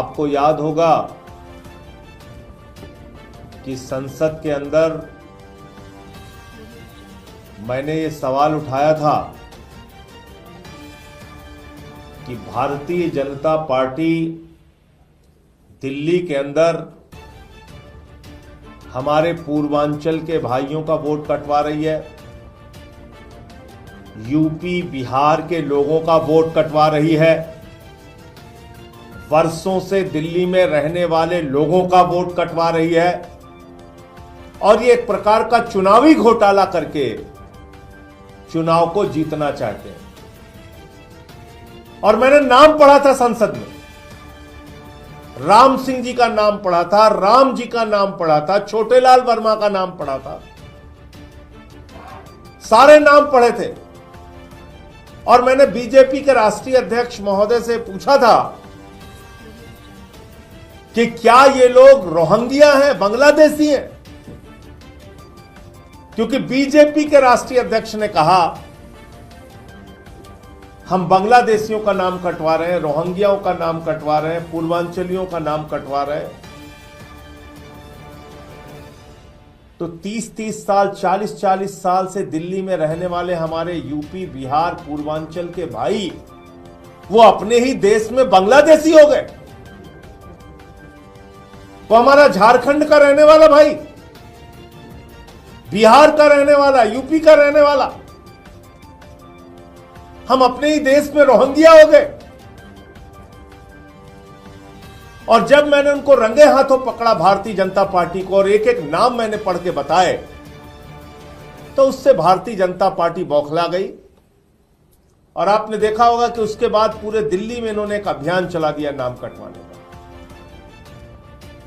आपको याद होगा कि संसद के अंदर मैंने ये सवाल उठाया था कि भारतीय जनता पार्टी दिल्ली के अंदर हमारे पूर्वांचल के भाइयों का वोट कटवा रही है, यूपी बिहार के लोगों का वोट कटवा रही है, वर्षों से दिल्ली में रहने वाले लोगों का वोट कटवा रही है और ये एक प्रकार का चुनावी घोटाला करके चुनाव को जीतना चाहते हैं। और मैंने नाम पढ़ा था संसद में, राम सिंह जी का नाम पढ़ा था, राम जी का नाम पढ़ा था, छोटेलाल वर्मा का नाम पढ़ा था, सारे नाम पढ़े थे। और मैंने बीजेपी के राष्ट्रीय अध्यक्ष महोदय से पूछा था कि क्या ये लोग रोहिंग्या हैं, बांग्लादेशी हैं? क्योंकि बीजेपी के राष्ट्रीय अध्यक्ष ने कहा हम बांग्लादेशियों का नाम कटवा रहे हैं, रोहिंग्याओं का नाम कटवा रहे हैं, पूर्वांचलियों का नाम कटवा रहे हैं। तो 30-30 साल, 40-40 साल से दिल्ली में रहने वाले हमारे यूपी बिहार पूर्वांचल के भाई वो अपने ही देश में बांग्लादेशी हो गए। वो हमारा झारखंड का रहने वाला भाई, बिहार का रहने वाला, यूपी का रहने वाला, हम अपने ही देश में रोहिंग्या हो गए। और जब मैंने उनको रंगे हाथों पकड़ा भारतीय जनता पार्टी को और एक एक नाम मैंने पढ़ के बताए, तो उससे भारतीय जनता पार्टी बौखला गई। और आपने देखा होगा कि उसके बाद पूरे दिल्ली में इन्होंने एक अभियान चला दिया नाम कटवाने का।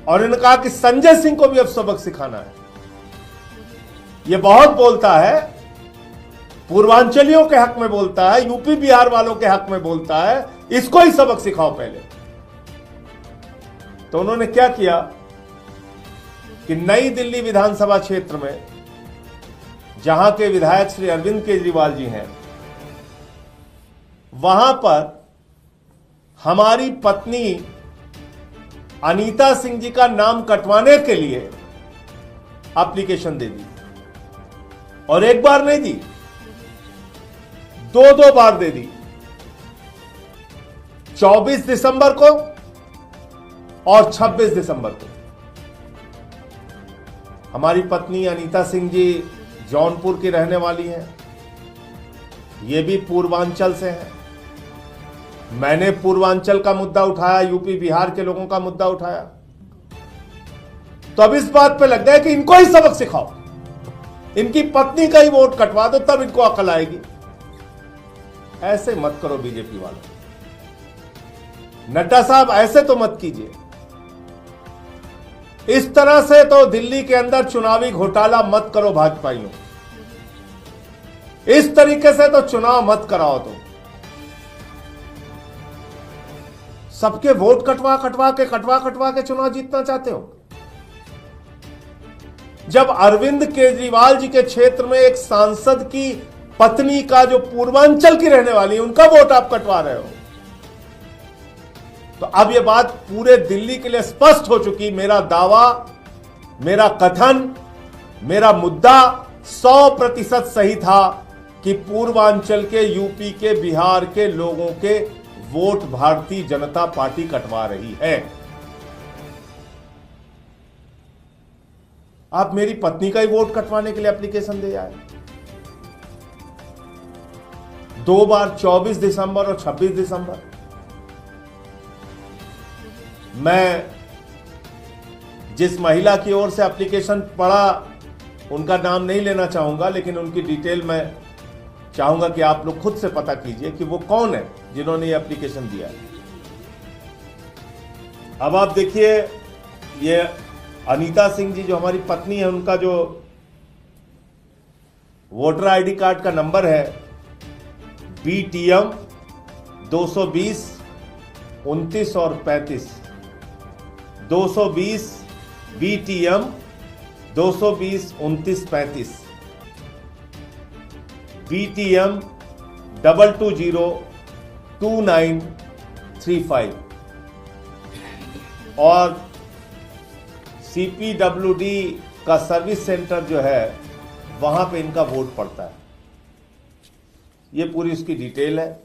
और इन्होंने कहा कि संजय सिंह को भी अब सबक सिखाना है। यह बहुत बोलता है, पूर्वांचलियों के हक में बोलता है, यूपी बिहार वालों के हक में बोलता है, इसको ही सबक सिखाओ पहले। तो उन्होंने क्या किया कि नई दिल्ली विधानसभा क्षेत्र में जहां के विधायक श्री अरविंद केजरीवाल जी हैं, वहां पर हमारी पत्नी अनीता सिंह जी का नाम कटवाने के लिए एप्लीकेशन दे दी। और एक बार नहीं दी, दो बार दे दी। 24 दिसंबर को और 26 दिसंबर को। हमारी पत्नी अनीता सिंह जी जौनपुर की रहने वाली हैं, ये भी पूर्वांचल से हैं। मैंने पूर्वांचल का मुद्दा उठाया, यूपी बिहार के लोगों का मुद्दा उठाया। तो अब इस बात पे लग गया कि इनको ही सबक सिखाओ, इनकी पत्नी का ही वोट कटवा दो, तब इनको अकल आएगी। ऐसे मत करो बीजेपी वालों, नड्डा साहब ऐसे तो मत कीजिए। इस तरह से तो दिल्ली के अंदर चुनावी घोटाला मत करो भाजपाइयों, इस तरीके से तो चुनाव मत कराओ। तो सबके वोट कटवा कटवा के चुनाव जीतना चाहते हो। जब अरविंद केजरीवाल जी के क्षेत्र में एक सांसद की पत्नी का, जो पूर्वांचल की रहने वाली है, उनका वोट आप कटवा रहे हो, तो अब यह बात पूरे दिल्ली के लिए स्पष्ट हो चुकी। मेरा दावा, मेरा कथन, मेरा मुद्दा 100% सही था कि पूर्वांचल के, यूपी के, बिहार के लोगों के वोट भारतीय जनता पार्टी कटवा रही है। आप मेरी पत्नी का ही वोट कटवाने के लिए एप्लीकेशन दे आए। 2 बार, 24 दिसंबर और 26 दिसंबर। मैं जिस महिला की ओर से एप्लीकेशन पढ़ा, उनका नाम नहीं लेना चाहूंगा, लेकिन उनकी डिटेल मैं चाहूंगा कि आप लोग खुद से पता कीजिए कि वो कौन है जिन्होंने ये एप्लीकेशन दिया है। अब आप देखिए, ये अनीता सिंह जी जो हमारी पत्नी है, उनका जो वोटर आईडी कार्ड का नंबर है BTM 220 29 और 35, 220 BTM 220 29 35, BTM 220 2935। और CPWD का सर्विस सेंटर जो है वहां पे इनका वोट पड़ता है। ये पूरी उसकी डिटेल है।